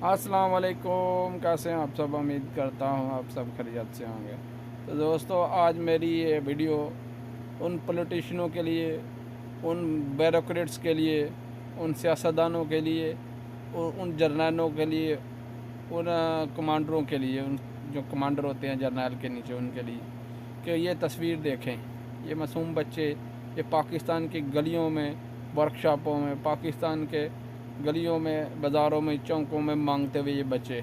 अस्सलाम वालेकुम। कैसे हैं आप सब? उम्मीद करता हूँ आप सब खैरियत से होंगे। तो दोस्तों, आज मेरी ये वीडियो उन पॉलिटिशियनों के लिए, उन ब्यूरोक्रेट्स के लिए, उन सियासतदानों के लिए, उन जर्नैलों के लिए, उन कमांडरों के लिए, उन जो कमांडर होते हैं जर्नैल के नीचे, उनके लिए कि ये तस्वीर देखें। ये मासूम बच्चे, ये पाकिस्तान की गलियों में, वर्कशॉपों में, पाकिस्तान के गलियों में, बाज़ारों में, चौकों में मांगते हुए ये बच्चे,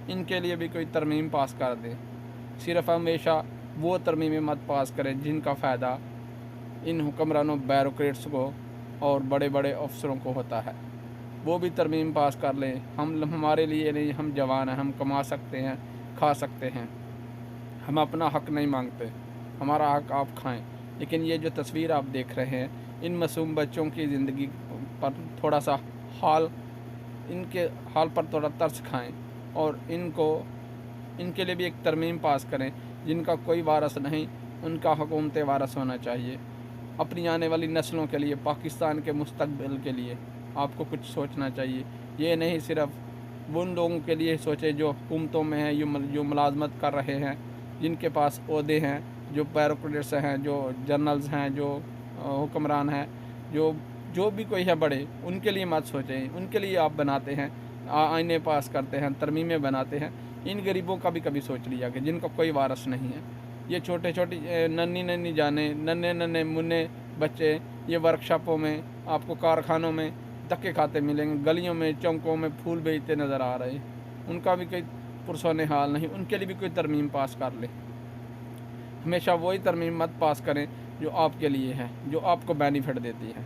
इनके लिए भी कोई तरमीम पास कर दे। सिर्फ़ हमेशा वो तरमीमें मत पास करें जिनका फ़ायदा इन हुक्मरानों, बैरोक्रेट्स को और बड़े बड़े अफसरों को होता है। वो भी तरमीम पास कर लें। हमारे लिए नहीं, हम जवान हैं, हम कमा सकते हैं, खा सकते हैं। हम अपना हक़ नहीं मांगते, हमारा हक़ आप खाएं। लेकिन ये जो तस्वीर आप देख रहे हैं, इन मासूम बच्चों की ज़िंदगी पर थोड़ा सा हाल इनके हाल पर थोड़ा तरस खाएं और इनके लिए भी एक तरमीम पास करें। जिनका कोई वारस नहीं, उनका हुकूमत वारस होना चाहिए। अपनी आने वाली नस्लों के लिए, पाकिस्तान के मुस्तकबिल के लिए आपको कुछ सोचना चाहिए। ये नहीं सिर्फ उन लोगों के लिए सोचे जो हुकूमतों में हैं, जो मुलाजमत कर रहे हैं, जिनके पास ओहदे हैं, जो ब्यूरोक्रेट्स हैं, जो जनरल्स हैं, जो हुक्मरान हैं, जो जो भी कोई है बड़े, उनके लिए मत सोचें। उनके लिए आप बनाते हैं, आईने पास करते हैं, तरमीमें बनाते हैं। इन गरीबों का भी कभी सोच लिया कि जिनका कोई वारस नहीं है। ये छोटे छोटी नन्ही नन्ही जाने, नन्हे नन्हे मुन्ने बच्चे, ये वर्कशॉपों में, आपको कारखानों में धक्के खाते मिलेंगे, गलियों में, चौकों में फूल बेचते नज़र आ रहे हैं। उनका भी कोई पुरसों हाल नहीं, उनके लिए भी कोई तरमीम पास कर ले। हमेशा वही तरमीम मत पास करें जो आपके लिए है, जो आपको बेनिफिट देती है।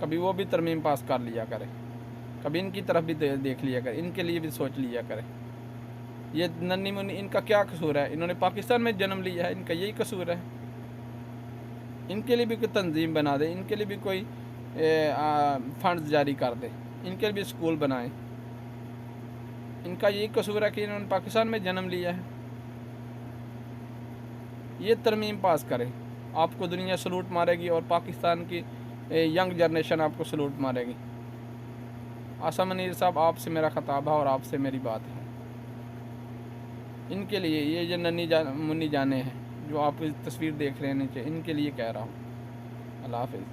कभी वो भी तरमीम पास कर लिया करें, कभी इनकी तरफ भी देख लिया करें, इनके लिए भी सोच लिया करें। ये नन्ही मुन्नी, इनका क्या कसूर है? इन्होंने पाकिस्तान में जन्म लिया है, इनका यही कसूर है। इनके लिए भी कोई तंजीम बना दे, इनके लिए भी कोई फंड्स जारी कर दे, इनके लिए भी स्कूल बनाए। इनका यही कसूर है कि इन्होंने पाकिस्तान में जन्म लिया है। ये तरमीम पास करें, आपको दुनिया सलूट मारेगी और पाकिस्तान की यंग जनरेशन आपको सलूट मारेगी। आसा मनीर साहब, आपसे मेरा खिताब है और आपसे मेरी बात है। इनके लिए, ये जो मुन्नी जाने हैं, जो आप इस तस्वीर देख रहे हैं नीचे, इनके लिए कह रहा हूँ। अल्लाह हाफ़िज़।